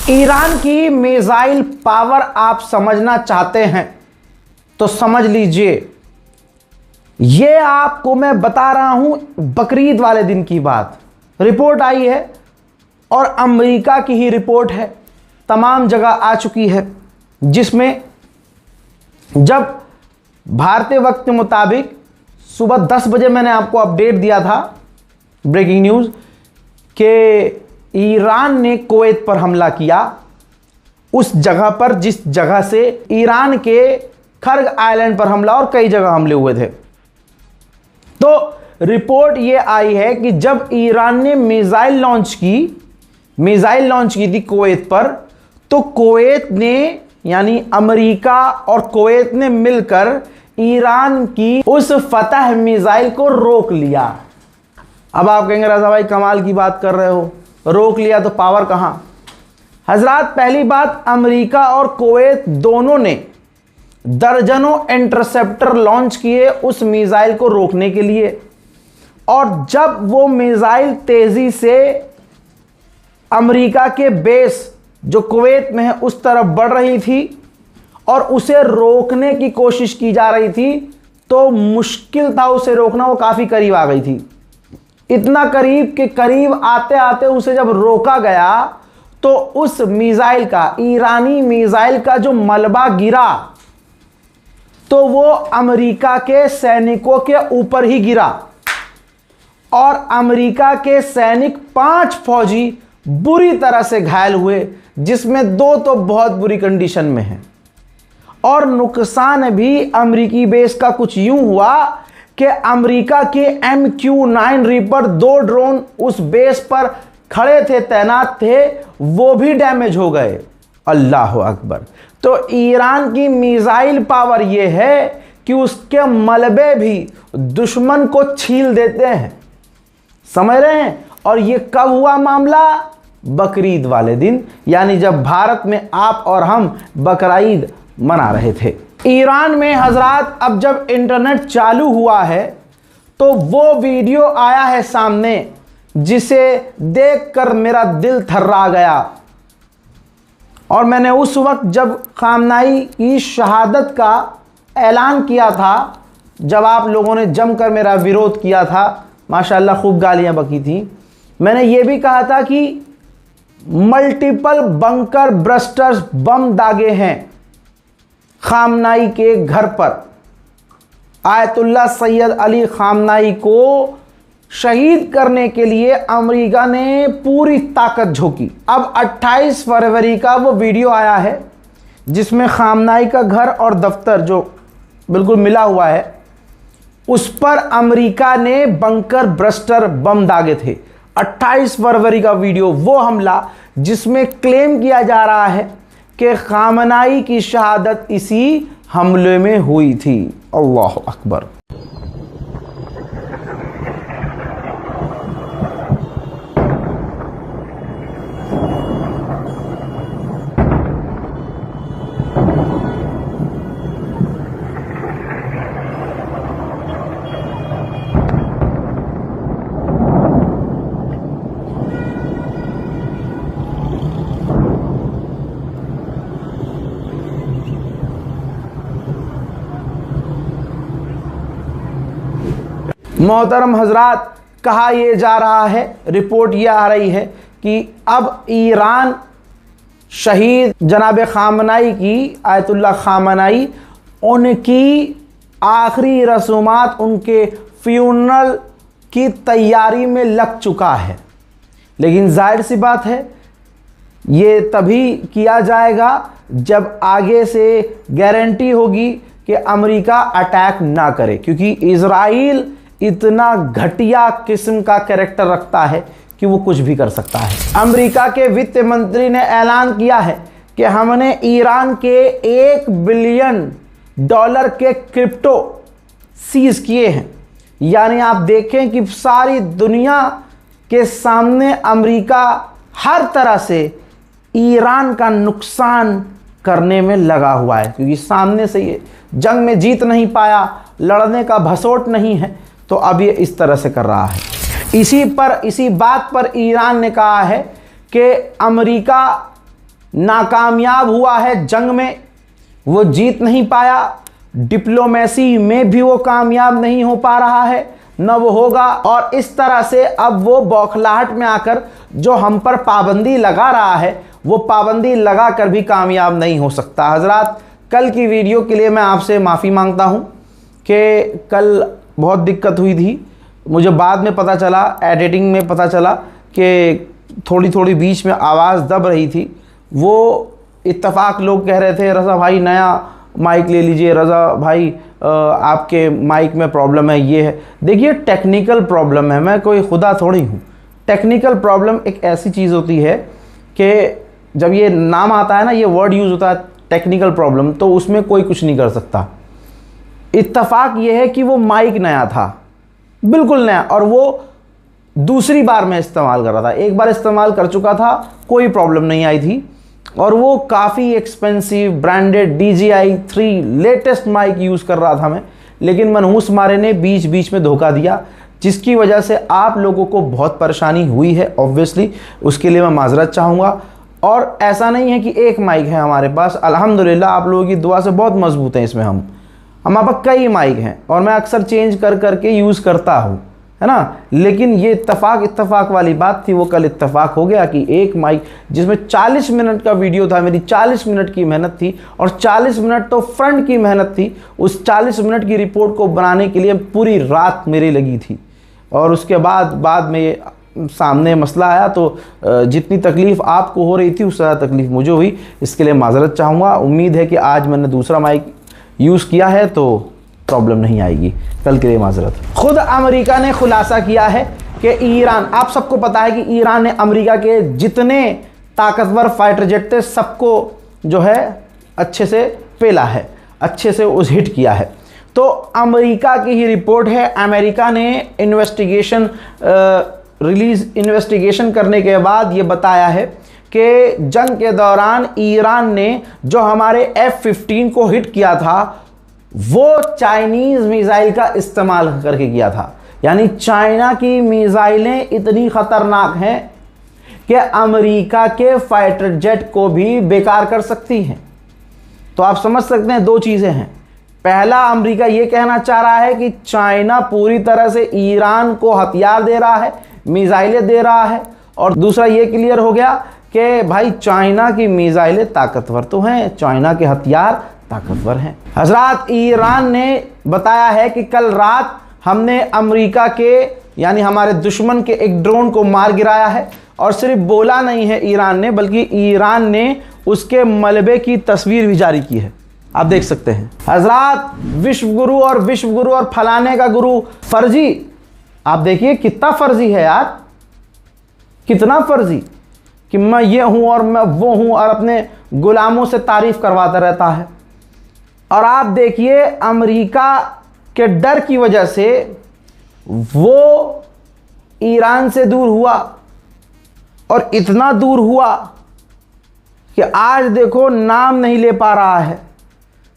Iran की missile power आप समझना चाहते हैं तो समझ लीजिए, ये आपको मैं बता रहा हूं बकरीद वाले दिन की बात। रिपोर्ट आई है और अमेरिका की ही रिपोर्ट है, तमाम जगह आ चुकी है, जिसमें जब भारतीय वक्त के मुताबिक सुबह 10 बजे मैंने आपको अपडेट दिया था, ब्रेकिंग न्यूज़, कि ईरान ने कुवैत पर हमला किया, उस जगह पर जिस जगह से ईरान के खर्ग आइलैंड पर हमला और कई जगह हमले हुए थे। तो रिपोर्ट ये आई है कि जब ईरान ने मिसाइल लॉन्च की थी कुवैत पर, तो कुवैत ने यानी अमेरिका और कुवैत ने मिलकर ईरान की उस फतह मिसाइल को रोक लिया। अब आप कहेंगे रज़ा भाई कमाल की बात कर रहे हो, रोक लिया तो पावर कहां? हजरात, पहली बात, अमेरिका और कुवैत दोनों ने दर्जनों इंटरसेप्टर लॉन्च किए उस मिसाइल को रोकने के लिए, और जब वो मिसाइल तेजी से अमेरिका के बेस जो कुवैत में है उस तरफ बढ़ रही थी और उसे रोकने की कोशिश की जा रही थी, तो मुश्किल था उसे रोकना, वो काफी करीब आ गई थी। इतना करीब कि करीब आते आते उसे जब रोका गया तो उस मिसाइल का, ईरानी मिसाइल का जो मलबा गिरा, तो वो अमेरिका के सैनिकों के ऊपर ही गिरा और अमेरिका के सैनिक 5 फौजी बुरी तरह से घायल हुए, जिसमें 2 तो बहुत बुरी कंडीशन में हैं। और नुकसान भी अमेरिकी बेस का कुछ यूं हुआ कि अमेरिका के MQ-9 रीपर 2 ड्रोन उस बेस पर खड़े थे, तैनात थे, वो भी डैमेज हो गए। अल्लाह अकबर। तो ईरान की मिसाइल पावर ये है कि उसके मलबे भी दुश्मन को छील देते हैं, समझ रहे हैं? और ये कब हुआ मामला? बकरीद वाले दिन, यानी जब भारत में आप और हम बकरीद मना रहे थे। ईरान में हजरात अब जब इंटरनेट चालू हुआ है तो वो वीडियो आया है सामने, जिसे देखकर मेरा दिल थर्रा गया। और मैंने उस वक्त जब खामनाई की शहादत का ऐलान किया था, जब आप लोगों ने जमकर मेरा विरोध किया था, माशाल्लाह खूब गालियां बकी थी, मैंने ये भी कहा था कि मल्टीपल बंकर ब्रस्टर्स बम दागे हैं खामनाई के घर पर। आयतुल्लाह सैयद अली खामनाई को शहीद करने के लिए अमेरिका ने पूरी ताकत झोंकी। अब 28 फरवरी का वो वीडियो आया है जिसमें खामनाई का घर और दफ्तर जो बिल्कुल मिला हुआ है, उस पर अमेरिका ने बंकर ब्रस्टर बम दागे थे। 28 फरवरी का वीडियो, वो हमला जिसमें क्लेम किया जा रहा है कि खामनाई की शहादत इसी हमले में हुई थी। अल्लाह अकबर। मोहतरम हजरात, कहा यह जा रहा है, रिपोर्ट यह आ रही है कि अब ईरान शहीद जनाब खामनाई की, आयतुल्लाह खामनाई, उनकी आखिरी रसूमात, उनके फ्यूनरल की तैयारी में लग चुका है। लेकिन जाहिर सी बात है ये तभी किया जाएगा जब आगे से गारंटी होगी कि अमेरिका अटैक ना करे, क्योंकि इजराइल इतना घटिया किस्म का कैरेक्टर रखता है कि वो कुछ भी कर सकता है। अमेरिका के वित्त मंत्री ने ऐलान किया है कि हमने ईरान के $1 बिलियन के क्रिप्टो सीज किए हैं। यानी आप देखें कि सारी दुनिया के सामने अमेरिका हर तरह से ईरान का नुकसान करने में लगा हुआ है, क्योंकि सामने से ये जंग में जीत नहीं पाया, लड़ने का भसोट नहीं है, तो अब ये इस तरह से कर रहा है। इसी बात पर ईरान ने कहा है कि अमेरिका नाकामयाब हुआ है जंग में, वो जीत नहीं पाया, डिप्लोमेसी में भी वो कामयाब नहीं हो पा रहा है, न वो होगा। और इस तरह से अब वो बौखलाहट में आकर जो हम पर पाबंदी लगा रहा है, वो पाबंदी लगा कर भी कामयाब नहीं हो सकता। हजरात, कल की वीडियो के लिए मैं आपसे माफ़ी मांगता हूँ कि कल बहुत दिक्कत हुई थी। मुझे बाद में पता चला, एडिटिंग में पता चला कि थोड़ी थोड़ी बीच में आवाज़ दब रही थी। वो इत्तफाक लोग कह रहे थे रज़ा भाई नया माइक ले लीजिए, रज़ा भाई आपके माइक में प्रॉब्लम है, ये है। देखिए, टेक्निकल प्रॉब्लम है, मैं कोई खुदा थोड़ी हूँ। टेक्निकल प्रॉब्लम एक ऐसी चीज़ होती है कि जब ये नाम आता है ना, ये वर्ड यूज़ होता है टेक्निकल प्रॉब्लम, तो उसमें कोई कुछ नहीं कर सकता। इत्तफाक ये है कि वो माइक नया था, बिल्कुल नया, और वो दूसरी बार मैं इस्तेमाल कर रहा था। एक बार इस्तेमाल कर चुका था, कोई प्रॉब्लम नहीं आई थी, और वो काफ़ी expensive branded DJI 3 latest mic use कर रहा था मैं। लेकिन मनहूस मारे ने बीच बीच में धोखा दिया, जिसकी वजह से आप लोगों को बहुत परेशानी हुई है। ऑब्वियसली उसके लिए मैं माजरत चाहूँगा। और ऐसा नहीं है कि एक माइक है हमारे पास, अल्हम्दुलिल्लाह आप लोगों की दुआ से बहुत मजबूत हैं इसमें। हमारे पास कई माइक हैं और मैं अक्सर चेंज कर करके यूज़ करता हूँ, है ना। लेकिन ये इत्तफाक वाली बात थी, वो कल इत्तफाक हो गया कि एक माइक जिसमें 40 मिनट का वीडियो था, मेरी 40 मिनट की मेहनत थी, और 40 मिनट तो फ्रंट की मेहनत थी। उस 40 मिनट की रिपोर्ट को बनाने के लिए पूरी रात मेरी लगी थी। और उसके बाद में सामने मसला आया, तो जितनी तकलीफ़ आपको हो रही थी उससे ज़्यादा तकलीफ़ मुझे हुई। इसके लिए माजरत चाहूँगा। उम्मीद है कि आज मैंने दूसरा माइक यूज़ किया है तो प्रॉब्लम नहीं आएगी। कल के लिए माजरत। खुद अमेरिका ने खुलासा किया है कि ईरान, आप सबको पता है कि ईरान ने अमेरिका के जितने ताकतवर फाइटर जेट थे सबको जो है अच्छे से पेला है, अच्छे से उस हिट किया है। तो अमेरिका की ही रिपोर्ट है। अमेरिका ने इन्वेस्टिगेशन करने के बाद ये बताया है कि जंग के दौरान ईरान ने जो हमारे F-15 को हिट किया था, वो चाइनीज़ मिसाइल का इस्तेमाल करके किया था। यानी चाइना की मिसाइलें इतनी ख़तरनाक हैं कि अमेरिका के फाइटर जेट को भी बेकार कर सकती हैं। तो आप समझ सकते हैं, दो चीज़ें हैं। पहला, अमेरिका ये कहना चाह रहा है कि चाइना पूरी तरह से ईरान को हथियार दे रहा है, मिसाइलें दे रहा है। और दूसरा ये क्लियर हो गया कि भाई चाइना की मिसाइलें ताकतवर तो हैं, चाइना के हथियार ताकतवर हैं। हजरात, ईरान ने बताया है कि कल रात हमने अमेरिका के यानी हमारे दुश्मन के एक ड्रोन को मार गिराया है। और सिर्फ बोला नहीं है ईरान ने, बल्कि ईरान ने उसके मलबे की तस्वीर भी जारी की है, आप देख सकते हैं। हजरात, विश्व गुरु और फलाने का गुरु फर्जी, आप देखिए कितना फर्जी है यार, कितना फर्जी कि मैं ये हूं और मैं वो हूं, और अपने गुलामों से तारीफ करवाता रहता है। और आप देखिए, अमेरिका के डर की वजह से वो ईरान से दूर हुआ, और इतना दूर हुआ कि आज देखो नाम नहीं ले पा रहा है,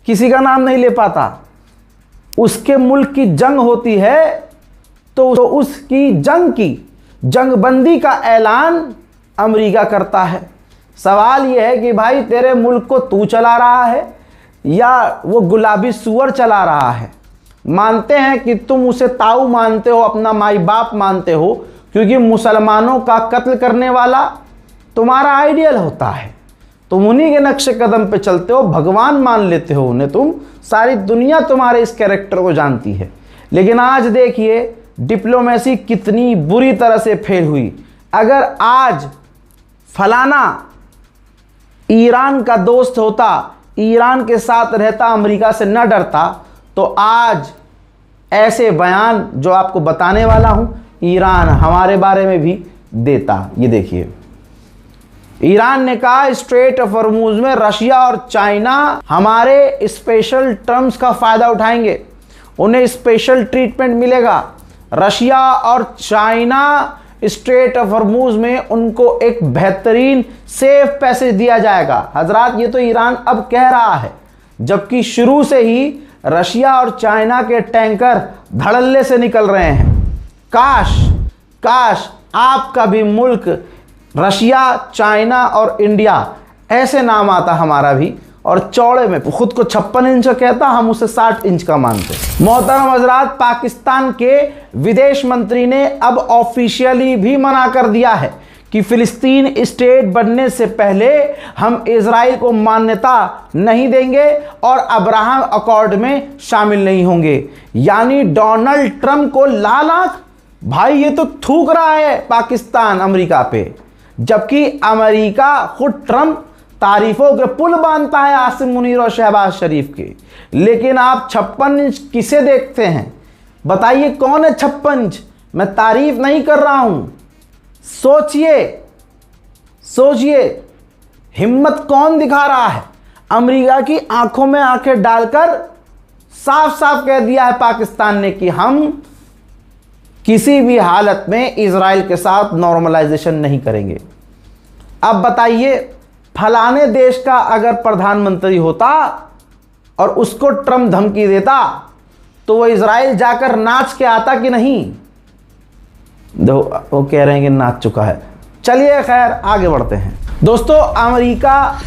किसी का नाम नहीं ले पाता। उसके मुल्क की जंग होती है तो उसकी जंगबंदी का ऐलान अमेरिका करता है। सवाल यह है कि भाई तेरे मुल्क को तू चला रहा है या वो गुलाबी सुअर चला रहा है। मानते हैं कि तुम उसे ताऊ मानते हो, अपना माई बाप मानते हो, क्योंकि मुसलमानों का कत्ल करने वाला तुम्हारा आइडियल होता है, तुम उन्हीं के नक्शे कदम पे चलते हो, भगवान मान लेते हो उन्हें, तुम सारी दुनिया तुम्हारे इस कैरेक्टर को जानती है। लेकिन आज देखिए डिप्लोमेसी कितनी बुरी तरह से फेल हुई। अगर आज फलाना ईरान का दोस्त होता, ईरान के साथ रहता, अमेरिका से न डरता, तो आज ऐसे बयान जो आपको बताने वाला हूं ईरान हमारे बारे में भी देता। ये देखिए, ईरान ने कहा स्ट्रेट ऑफ हॉर्मुज़ में रशिया और चाइना हमारे स्पेशल टर्म्स का फ़ायदा उठाएंगे, उन्हें स्पेशल ट्रीटमेंट मिलेगा। रशिया और चाइना स्ट्रेट ऑफ हॉर्मुज़ में उनको एक बेहतरीन सेफ पैसेज दिया जाएगा। हजरात, ये तो ईरान अब कह रहा है, जबकि शुरू से ही रशिया और चाइना के टैंकर धड़ल्ले से निकल रहे हैं। काश आपका भी मुल्क रशिया, चाइना और इंडिया ऐसे नाम आता हमारा भी, और चौड़े में खुद को 56 इंच कहता, हम उसे 60 इंच का मानते। मोहतरम हजरात, पाकिस्तान के विदेश मंत्री ने अब ऑफिशियली भी मना कर दिया है कि फिलिस्तीन स्टेट बनने से पहले हम इजराइल को मान्यता नहीं देंगे और अब्राहम अकॉर्ड में शामिल नहीं होंगे। यानी डोनाल्ड ट्रंप को लाल आंख, भाई ये तो थूक रहा है पाकिस्तान अमेरिका पे, जबकि अमेरिका खुद ट्रंप तारीफों के पुल बांधता है आसिम मुनीर और शहबाज शरीफ के। लेकिन आप 56 इंच किसे देखते हैं? बताइए कौन है 56 इंच? मैं तारीफ नहीं कर रहा हूं, सोचिए हिम्मत कौन दिखा रहा है? अमेरिका की आंखों में आंखें डालकर साफ साफ कह दिया है पाकिस्तान ने कि हम किसी भी हालत में इजराइल के साथ नॉर्मलाइजेशन नहीं करेंगे। अब बताइए, फलाने देश का अगर प्रधानमंत्री होता और उसको ट्रंप धमकी देता तो वो इजराइल जाकर नाच के आता कि नहीं? वो कह रहे हैं कि नाच चुका है। चलिए खैर आगे बढ़ते हैं। दोस्तों, अमेरिका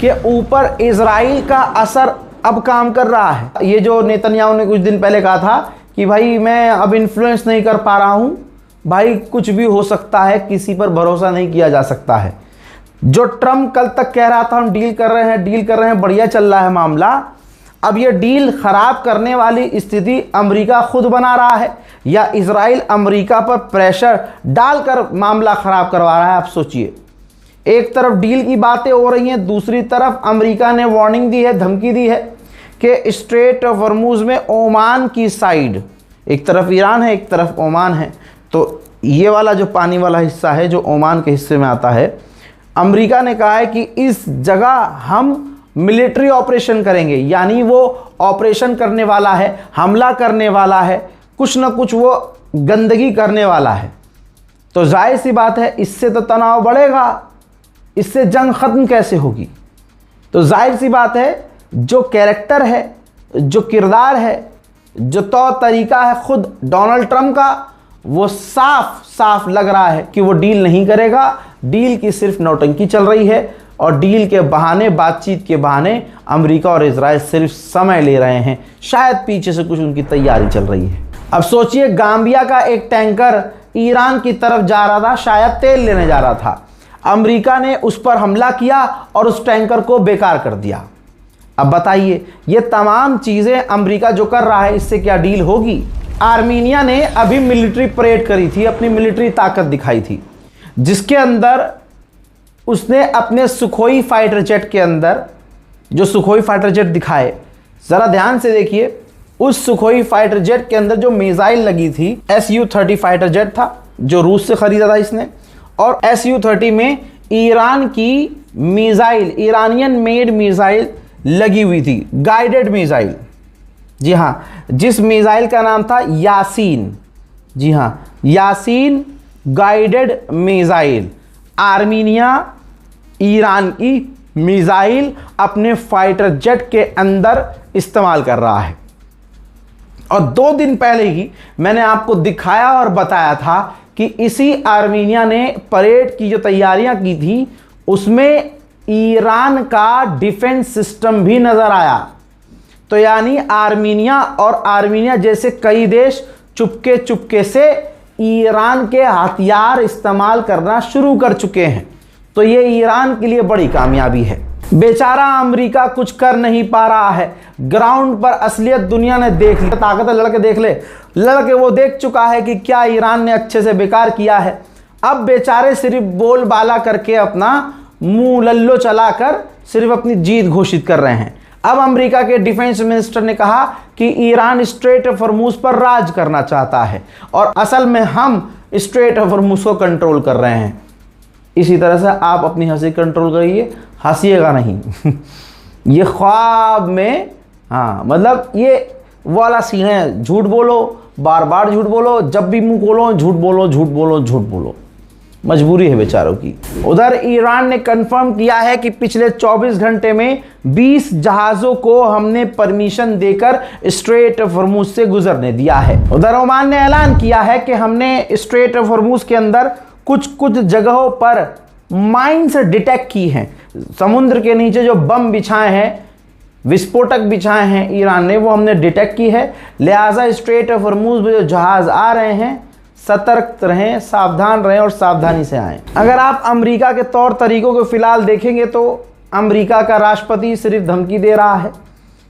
के ऊपर इजराइल का असर अब काम कर रहा है। ये जो नेतन्याहू ने कुछ दिन पहले कहा था कि भाई मैं अब इन्फ्लुएंस नहीं कर पा रहा हूं, भाई कुछ भी हो सकता है, किसी पर भरोसा नहीं किया जा सकता है। जो ट्रंप कल तक कह रहा था हम डील कर रहे हैं, बढ़िया चल रहा है मामला, अब ये डील खराब करने वाली स्थिति अमेरिका खुद बना रहा है या इजराइल अमेरिका पर प्रेशर डालकर मामला खराब करवा रहा है? आप सोचिए, एक तरफ डील की बातें हो रही हैं, दूसरी तरफ अमेरिका ने वार्निंग दी है, धमकी दी है कि स्ट्रेट ऑफ हॉर्मुज में ओमान की साइड, एक तरफ ईरान है एक तरफ ओमान है, तो ये वाला जो पानी वाला हिस्सा है जो ओमान के हिस्से में आता है, अमेरिका ने कहा है कि इस जगह हम मिलिट्री ऑपरेशन करेंगे। यानी वो ऑपरेशन करने वाला है, हमला करने वाला है, कुछ ना कुछ वो गंदगी करने वाला है। तो जाहिर सी बात है इससे तो तनाव बढ़ेगा, इससे जंग खत्म कैसे होगी? तो जाहिर सी बात है जो कैरेक्टर है, जो किरदार है, जो तौर तरीका है खुद डोनाल्ड ट्रंप का, वो साफ साफ लग रहा है कि वो डील नहीं करेगा। डील की सिर्फ नौटंकी चल रही है और डील के बहाने, बातचीत के बहाने अमेरिका और इजराइल सिर्फ समय ले रहे हैं, शायद पीछे से कुछ उनकी तैयारी चल रही है। अब सोचिए, गाम्बिया का एक टैंकर ईरान की तरफ जा रहा था, शायद तेल लेने जा रहा था, अमेरिका ने उस पर हमला किया और उस टैंकर को बेकार कर दिया। अब बताइए, ये तमाम चीजें अमेरिका जो कर रहा है, इससे क्या डील होगी? आर्मीनिया ने अभी मिलिट्री परेड करी थी, अपनी मिलिट्री ताकत दिखाई थी, जिसके अंदर उसने अपने सुखोई फाइटर जेट के अंदर, जो सुखोई फाइटर जेट दिखाए, जरा ध्यान से देखिए, उस सुखोई फाइटर जेट के अंदर जो मिसाइल लगी थी, Su-30 फाइटर जेट था जो रूस से खरीदा था इसने, और Su-30 में ईरान की मिसाइल, इरानियन मेड मिसाइल लगी हुई थी, गाइडेड मिसाइल। जी हाँ, जिस मिसाइल का नाम था यासीन, जी हाँ Yasin guided missile. Armenia Iran की मिसाइल अपने फाइटर जेट के अंदर इस्तेमाल कर रहा है। और 2 दिन पहले ही मैंने आपको दिखाया और बताया था कि इसी आर्मीनिया ने परेड की जो तैयारियां की थी उसमें ईरान का डिफेंस सिस्टम भी नजर आया। तो यानी आर्मीनिया जैसे कई देश चुपके चुपके से ईरान के हथियार इस्तेमाल करना शुरू कर चुके हैं। तो ये ईरान के लिए बड़ी कामयाबी है। बेचारा अमेरिका कुछ कर नहीं पा रहा है, ग्राउंड पर असलियत दुनिया ने देख ली, ताकत लड़के देख ले, लड़के वो देख चुका है कि क्या ईरान ने अच्छे से बेकार किया है। अब बेचारे सिर्फ बोलबाला करके, अपना मुंह लल्लो चलाकर सिर्फ अपनी जीत घोषित कर रहे हैं। अब अमेरिका के डिफेंस मिनिस्टर ने कहा कि ईरान स्ट्रेट ऑफ हॉर्मुज पर राज करना चाहता है और असल में हम स्ट्रेट ऑफ हॉर्मुज को कंट्रोल कर रहे हैं। इसी तरह से आप अपनी हंसी कंट्रोल करिए, हंसीएगा नहीं। ये ख्वाब में, हाँ मतलब ये वाला सीन है, झूठ बोलो, बार बार झूठ बोलो, जब भी मुंह खोलो झूठ बोलो, झूठ बोलो, झूठ बोलो, मजबूरी है बेचारों की। उधर ईरान ने कंफर्म किया है कि पिछले 24 घंटे में 20 जहाजों को हमने परमिशन देकर स्ट्रेट ऑफ हॉर्मुज से गुजरने दिया है। उधर ओमान ने ऐलान किया है कि हमने स्ट्रेट ऑफ हॉर्मुज के अंदर कुछ जगहों पर माइन्स डिटेक्ट की हैं, समुद्र के नीचे जो बम बिछाए हैं, विस्फोटक बिछाए हैं ईरान ने, वो हमने डिटेक्ट की है। लिहाजा स्ट्रेट ऑफ हॉर्मुज़ में जो जहाज़ आ रहे हैं, सतर्क रहें, सावधान रहें और सावधानी से आएँ। अगर आप अमेरिका के तौर तरीकों को फ़िलहाल देखेंगे तो अमेरिका का राष्ट्रपति सिर्फ धमकी दे रहा है,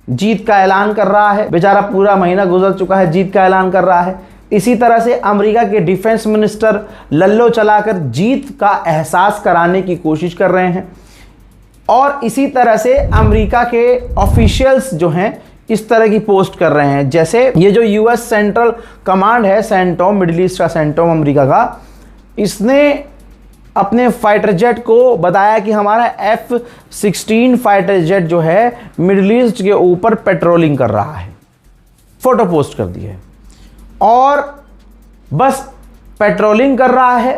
जीत का ऐलान कर रहा है। बेचारा पूरा महीना गुजर चुका है, जीत का ऐलान कर रहा है। इसी तरह से अमेरिका के डिफेंस मिनिस्टर लल्लो चलाकर जीत का एहसास कराने की कोशिश कर रहे हैं। और इसी तरह से अमेरिका के ऑफिशियल्स जो हैं इस तरह की पोस्ट कर रहे हैं। जैसे ये जो यूएस सेंट्रल कमांड है, सेंटोम, मिडिल ईस्ट का सेंटोम अमेरिका का, इसने अपने फाइटर जेट को बताया कि हमारा F-16 फाइटर जेट जो है मिडिल ईस्ट के ऊपर पेट्रोलिंग कर रहा है। फोटो पोस्ट कर दी है और बस पेट्रोलिंग कर रहा है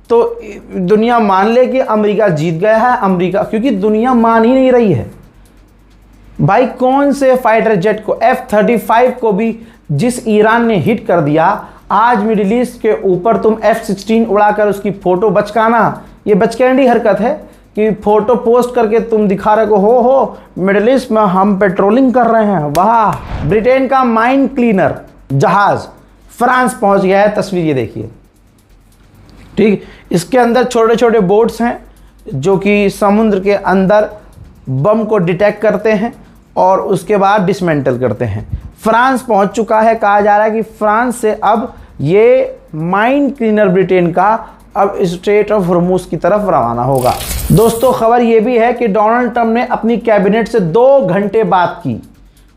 तो दुनिया मान ले कि अमेरिका जीत गया है। अमेरिका, क्योंकि दुनिया मान ही नहीं रही है भाई। कौन से फाइटर जेट को, F-35 को भी जिस ईरान ने हिट कर दिया, आज मिडिल ईस्ट के ऊपर तुम F-16 उड़ाकर उसकी फोटो बचकाना, ये बचकानी हरकत है कि फोटो पोस्ट करके तुम दिखा रहे हो मिडिल ईस्ट में हम पेट्रोलिंग कर रहे हैं। वाह। ब्रिटेन का माइन क्लीनर जहाज फ्रांस पहुंच गया है, तस्वीर ये देखिए। ठीक, इसके अंदर छोटे छोटे बोट्स हैं जो कि समुद्र के अंदर बम को डिटेक्ट करते हैं और उसके बाद डिसमेंटल करते हैं। फ्रांस पहुंच चुका है। कहा जा रहा है कि फ्रांस से अब ये माइन क्लीनर ब्रिटेन का अब स्ट्रेट ऑफ हॉर्मुज़ की तरफ रवाना होगा। दोस्तों, खबर यह भी है कि डोनाल्ड ट्रंप ने अपनी कैबिनेट से 2 घंटे बात की,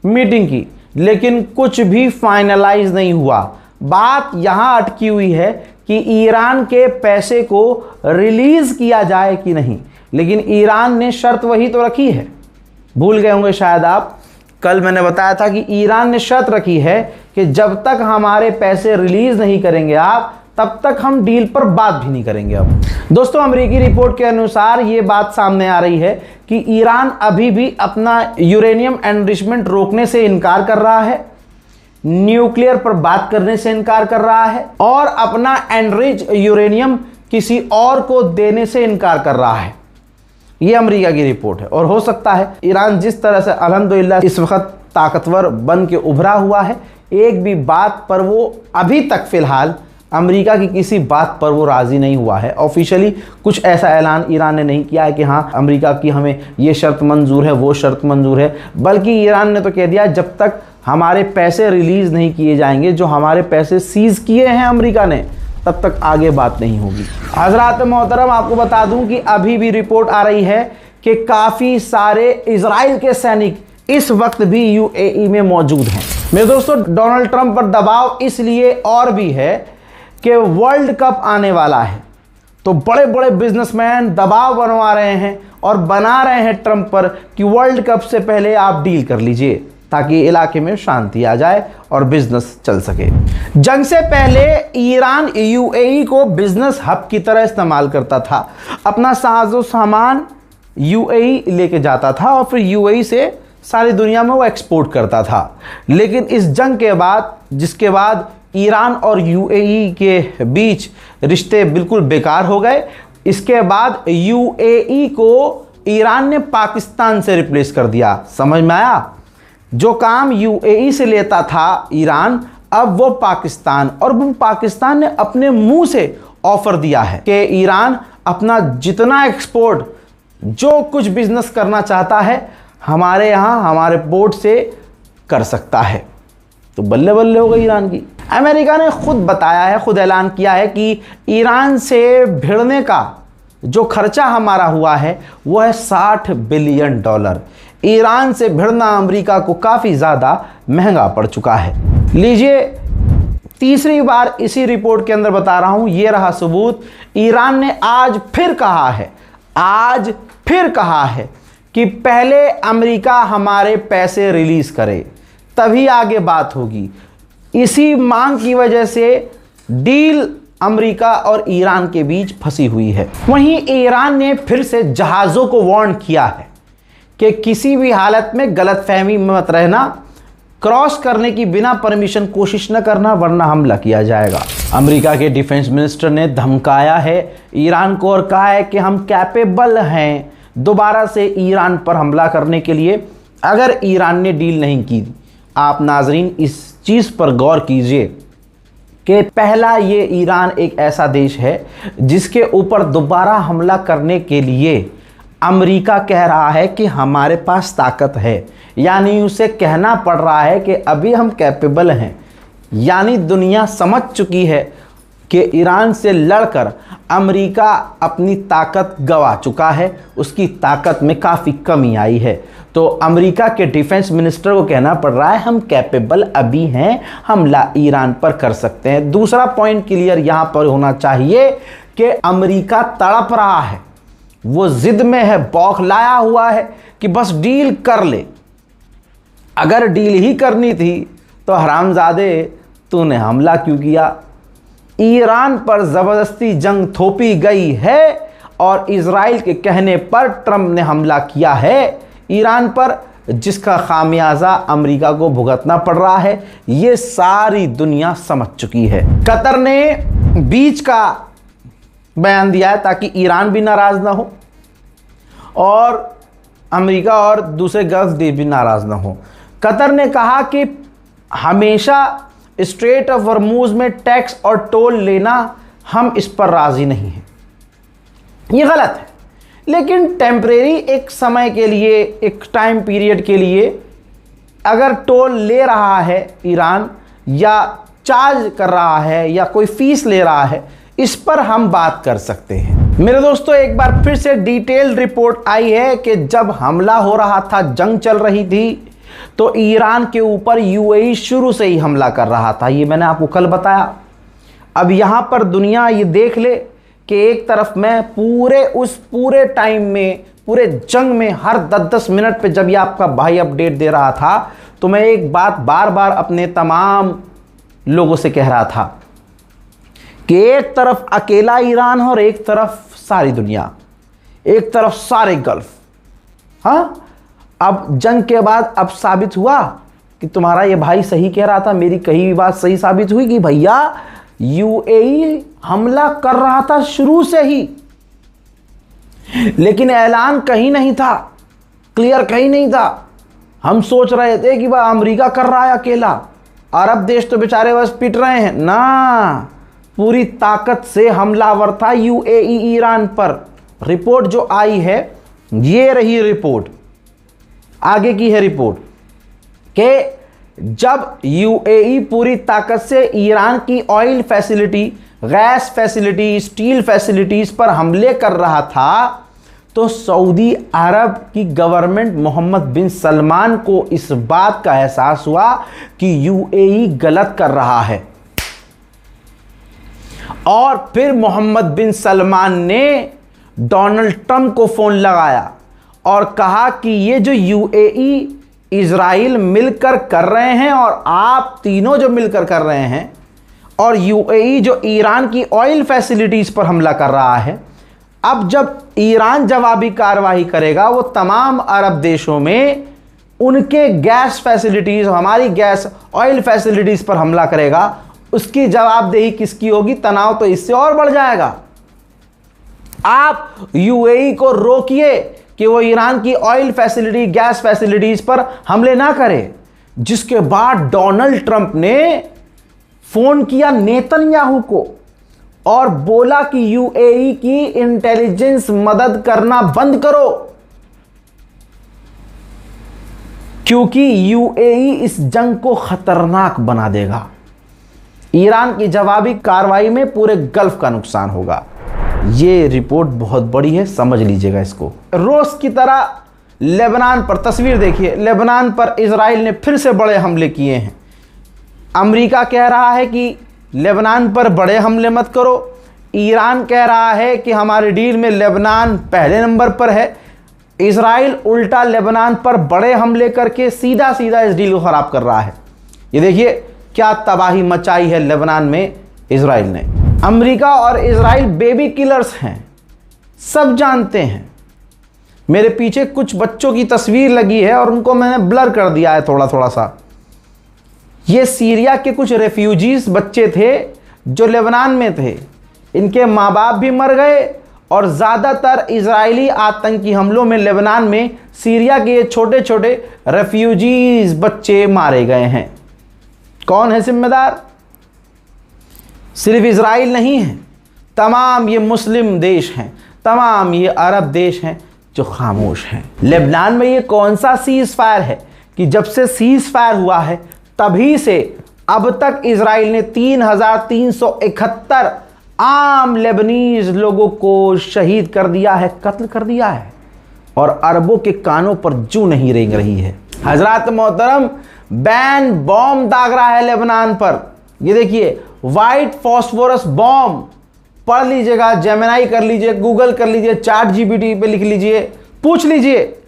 मीटिंग की, लेकिन कुछ भी फाइनलाइज नहीं हुआ। बात यहां अटकी हुई है कि ईरान के पैसे को रिलीज किया जाए कि नहीं, लेकिन ईरान ने शर्त वही तो रखी है। भूल गए होंगे शायद आप, कल मैंने बताया था कि ईरान ने शर्त रखी है कि जब तक हमारे पैसे रिलीज नहीं करेंगे आप, तब तक हम डील पर बात भी नहीं करेंगे। अब दोस्तों, अमेरिकी रिपोर्ट के अनुसार ये बात सामने आ रही है कि ईरान अभी भी अपना यूरेनियम एनरिचमेंट रोकने से इनकार कर रहा है, न्यूक्लियर पर बात करने से इनकार कर रहा है और अपना एनरिच यूरेनियम किसी और को देने से इनकार कर रहा है। ये अमेरिका की रिपोर्ट है। और हो सकता है ईरान जिस तरह से अल्हम्दुलिल्लाह इस वक्त ताकतवर बन के उभरा हुआ है, एक भी बात पर वो अभी तक फिलहाल अमेरिका की किसी बात पर वो राज़ी नहीं हुआ है। ऑफिशियली कुछ ऐसा ऐलान ईरान ने नहीं किया है कि हाँ अमेरिका की हमें ये शर्त मंजूर है, वो शर्त मंजूर है, बल्कि ईरान ने तो कह दिया जब तक हमारे पैसे रिलीज़ नहीं किए जाएंगे, जो हमारे पैसे सीज़ किए हैं अमेरिका ने, तब तक आगे बात नहीं होगी। हज़रात मोहतरम, आपको बता दूं कि अभी भी रिपोर्ट आ रही है कि काफ़ी सारे इजराइल के सैनिक इस वक्त भी यूएई में मौजूद हैं। मेरे दोस्तों, डोनाल्ड ट्रंप पर दबाव इसलिए और भी है कि वर्ल्ड कप आने वाला है, तो बड़े बड़े बिजनेसमैन दबाव बनवा रहे हैं और बना रहे हैं ट्रंप पर कि वर्ल्ड कप से पहले आप डील कर लीजिए ताकि इलाके में शांति आ जाए और बिजनेस चल सके। जंग से पहले ईरान यूएई को बिजनेस हब की तरह इस्तेमाल करता था। अपना साजो सामान यूएई लेके जाता था और फिर यूएई से सारी दुनिया में वो एक्सपोर्ट करता था। लेकिन इस जंग के बाद, जिसके बाद ईरान और यूएई के बीच रिश्ते बिल्कुल बेकार हो गए, इसके बाद यूएई को ईरान ने पाकिस्तान से रिप्लेस कर दिया। समझ में आया? जो काम यूएई से लेता था ईरान, अब वो पाकिस्तान, और वो पाकिस्तान ने अपने मुंह से ऑफर दिया है कि ईरान अपना जितना एक्सपोर्ट, जो कुछ बिजनेस करना चाहता है, हमारे यहाँ हमारे पोर्ट से कर सकता है। तो बल्ले बल्ले हो गई ईरान की। अमेरिका ने खुद बताया है, खुद ऐलान किया है कि ईरान से भिड़ने का जो खर्चा हमारा हुआ है वो है $60 बिलियन। ईरान से भिड़ना अमेरिका को काफ़ी ज़्यादा महंगा पड़ चुका है। लीजिए, तीसरी बार इसी रिपोर्ट के अंदर बता रहा हूं, ये रहा सबूत। ईरान ने आज फिर कहा है कि पहले अमेरिका हमारे पैसे रिलीज करे, तभी आगे बात होगी। इसी मांग की वजह से डील अमेरिका और ईरान के बीच फंसी हुई है। वहीं ईरान ने फिर से जहाज़ों को वार्न किया है कि किसी भी हालत में गलतफहमी में मत रहना, क्रॉस करने की बिना परमिशन कोशिश न करना, वरना हमला किया जाएगा। अमेरिका के डिफेंस मिनिस्टर ने धमकाया है ईरान को और कहा है कि हम कैपेबल हैं दोबारा से ईरान पर हमला करने के लिए, अगर ईरान ने डील नहीं की। आप नाजरीन इस चीज़ पर गौर कीजिए कि पहला ये ईरान एक ऐसा देश है जिसके ऊपर दोबारा हमला करने के लिए अमेरिका कह रहा है कि हमारे पास ताकत है, यानी उसे कहना पड़ रहा है कि अभी हम कैपेबल हैं। यानी दुनिया समझ चुकी है कि ईरान से लड़कर अमेरिका अपनी ताकत गंवा चुका है, उसकी ताकत में काफ़ी कमी आई है। तो अमेरिका के डिफेंस मिनिस्टर को कहना पड़ रहा है हम कैपेबल अभी हैं, हमला ईरान पर कर सकते हैं। दूसरा पॉइंट क्लियर यहाँ पर होना चाहिए कि अमेरिका तड़प रहा है, वो जिद में है, बौखलाया हुआ है कि बस डील कर ले। अगर डील ही करनी थी तो हरामजादे तूने हमला क्यों किया? ईरान पर ज़बरदस्ती जंग थोपी गई है और इजराइल के कहने पर ट्रंप ने हमला किया है ईरान पर, जिसका खामियाजा अमेरिका को भुगतना पड़ रहा है। ये सारी दुनिया समझ चुकी है। कतर ने बीच का बयान दिया है ताकि ईरान भी नाराज़ ना हो और अमेरिका और दूसरे गल्फ देश भी नाराज़ ना हो। कतर ने कहा कि हमेशा स्ट्रेट ऑफ हॉर्मूज में टैक्स और टोल लेना, हम इस पर राज़ी नहीं हैं। ये गलत है, लेकिन टेम्परेरी एक समय के लिए, एक टाइम पीरियड के लिए अगर टोल ले रहा है ईरान या चार्ज कर रहा है या कोई फीस ले रहा है, इस पर हम बात कर सकते हैं। मेरे दोस्तों एक बार फिर से डिटेल रिपोर्ट आई है कि जब हमला हो रहा था, जंग चल रही थी, तो ईरान के ऊपर यूएई शुरू से ही हमला कर रहा था। ये मैंने आपको कल बताया। अब यहाँ पर दुनिया ये देख ले कि एक तरफ मैं पूरे टाइम में, पूरे जंग में हर 10-10 मिनट पे जब ये आपका भाई अपडेट दे रहा था, तो मैं एक बात बार बार अपने तमाम लोगों से कह रहा था कि एक तरफ अकेला ईरान और एक तरफ सारी दुनिया, एक तरफ सारे गल्फ। हाँ, अब जंग के बाद अब साबित हुआ कि तुम्हारा ये भाई सही कह रहा था, मेरी कही हुई बात सही साबित हुई कि भैया यूएई हमला कर रहा था शुरू से ही, लेकिन ऐलान कहीं नहीं था, क्लियर कहीं नहीं था। हम सोच रहे थे कि वह अमेरिका कर रहा है अकेला, अरब देश तो बेचारे बस पिट रहे हैं ना, पूरी ताकत से हमलावर था यूएई ईरान पर। रिपोर्ट जो आई है, ये रही रिपोर्ट, आगे की है रिपोर्ट कि जब यूएई पूरी ताकत से ईरान की oil facility, gas facility, steel facilities पर हमले कर रहा था, तो सऊदी अरब की गवर्नमेंट मोहम्मद बिन सलमान को इस बात का एहसास हुआ कि यूएई गलत कर रहा है, और फिर मोहम्मद बिन सलमान ने डोनाल्ड ट्रंप को फोन लगाया और कहा कि ये जो यूएई इजराइल मिलकर कर रहे हैं और आप तीनों जो मिलकर कर रहे हैं, और यूएई जो ईरान की ऑयल फैसिलिटीज पर हमला कर रहा है, अब जब ईरान जवाबी कार्रवाई करेगा, वो तमाम अरब देशों में उनके गैस फैसिलिटीज, हमारी गैस ऑयल फैसिलिटीज पर हमला करेगा, उसकी जवाबदेही किसकी होगी? तनाव तो इससे और बढ़ जाएगा। आप यूएई को रोकिए कि वो ईरान की ऑयल फैसिलिटी, गैस फैसिलिटीज पर हमले ना करे, जिसके बाद डोनाल्ड ट्रंप ने फोन किया नेतन्याहू को और बोला कि यूएई की इंटेलिजेंस मदद करना बंद करो, क्योंकि यूएई इस जंग को खतरनाक बना देगा। ईरान की जवाबी कार्रवाई में पूरे गल्फ का नुकसान होगा। ये रिपोर्ट बहुत बड़ी है, समझ लीजिएगा इसको। रोज की तरह लेबनान पर तस्वीर देखिए, लेबनान पर इजराइल ने फिर से बड़े हमले किए हैं। अमेरिका कह रहा है कि लेबनान पर बड़े हमले मत करो, ईरान कह रहा है कि हमारे डील में लेबनान पहले नंबर पर है। इजराइल उल्टा लेबनान पर बड़े हमले करके सीधा सीधा इस डील को खराब कर रहा है। ये देखिए क्या तबाही मचाई है लेबनान में इजराइल ने। अमेरिका और इजराइल बेबी किलर्स हैं, सब जानते हैं। मेरे पीछे कुछ बच्चों की तस्वीर लगी है और उनको मैंने ब्लर कर दिया है थोड़ा थोड़ा सा, ये सीरिया के कुछ रेफ्यूजीज बच्चे थे जो लेबनान में थे। इनके माँ बाप भी मर गए और ज़्यादातर इजरायली आतंकी हमलों में लेबनान में सीरिया के ये छोटे छोटे रेफ्यूजीज बच्चे मारे गए हैं। कौन है जिम्मेदार? सिर्फ इजराइल नहीं है, तमाम ये मुस्लिम देश हैं, तमाम ये अरब देश हैं जो खामोश हैं। लेबनान में ये कौन सा सीज फायर है कि जब से सीज फायर हुआ है तभी से अब तक इजराइल ने 3,371 आम लेबनीज लोगों को शहीद कर दिया है, कत्ल कर दिया है, और अरबों के कानों पर जू नहीं रेंग रही है। हजरात मोहतरम, बैन बॉम्ब दाग रहा है लेबनान पर। ये देखिए, वाइट फॉस्फोरस बॉम्ब। पढ़ लीजिएगा, जेमिनाई कर लीजिए, गूगल कर लीजिए, चैट जीपीटी पे लिख लीजिए, पूछ लीजिए।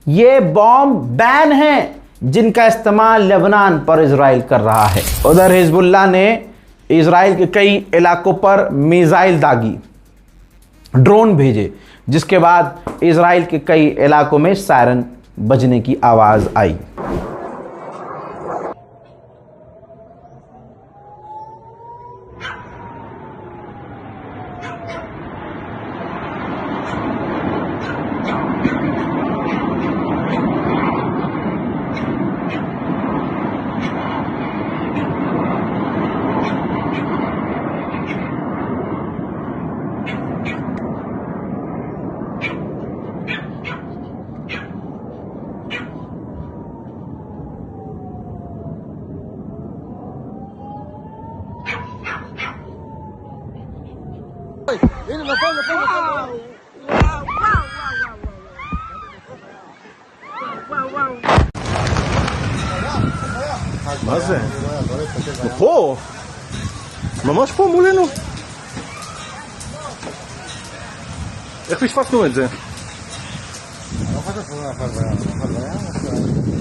ये बॉम्ब बैन है जिनका इस्तेमाल लेबनान पर इजराइल कर रहा है। उधर हिजबुल्लाह ने इजराइल के कई इलाकों पर मिसाइल दागी, ड्रोन भेजे, जिसके बाद इजराइल के कई इलाकों में सायरन बजने की आवाज आई। מה זה? פה! ממש פה מולנו. איך פספסנו את זה?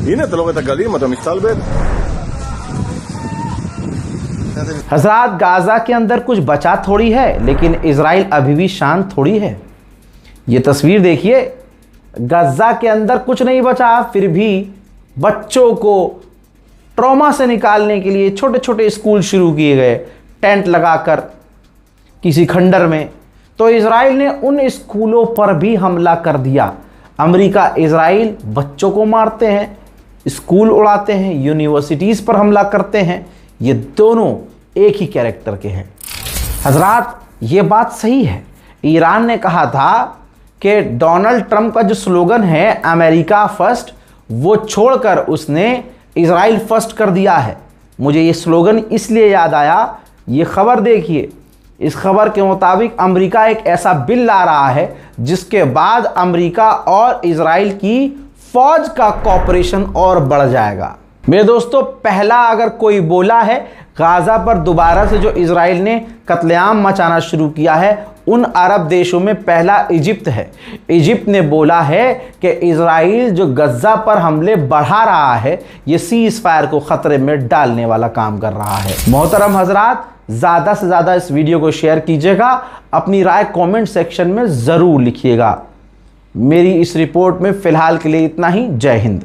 הנה, אתה לא רואה את הגלים, אתה מסתלבט? हजरात, गाजा के अंदर कुछ बचा थोड़ी है, लेकिन इजराइल अभी भी शांत थोड़ी है। ये तस्वीर देखिए, गाजा के अंदर कुछ नहीं बचा, फिर भी बच्चों को ट्रॉमा से निकालने के लिए छोटे छोटे स्कूल शुरू किए गए, टेंट लगाकर किसी खंडर में। तो इजराइल ने उन स्कूलों पर भी हमला कर दिया। अमेरिका, इजराइल बच्चों को मारते हैं, स्कूल उड़ाते हैं, यूनिवर्सिटीज़ पर हमला करते हैं। ये दोनों एक ही कैरेक्टर के हैं। हजरात, ये बात सही है। ईरान ने कहा था कि डोनाल्ड ट्रंप का जो स्लोगन है अमेरिका फर्स्ट, वो छोड़कर उसने इजराइल फर्स्ट कर दिया है। मुझे ये स्लोगन इसलिए याद आया, ये खबर देखिए। इस खबर के मुताबिक अमेरिका एक ऐसा बिल ला रहा है जिसके बाद अमेरिका और इजराइल की फौज का कॉपरेशन और बढ़ जाएगा। मेरे दोस्तों, पहला अगर कोई बोला है गाजा पर दोबारा से जो इजराइल ने कत्लेआम मचाना शुरू किया है, उन अरब देशों में पहला इजिप्ट है। इजिप्ट ने बोला है कि इजराइल जो गजा पर हमले बढ़ा रहा है, ये सीज फायर को खतरे में डालने वाला काम कर रहा है। मोहतरम हजरात, ज़्यादा से ज़्यादा इस वीडियो को शेयर कीजिएगा, अपनी राय कमेंट सेक्शन में ज़रूर लिखिएगा। मेरी इस रिपोर्ट में फ़िलहाल के लिए इतना ही। जय हिंद।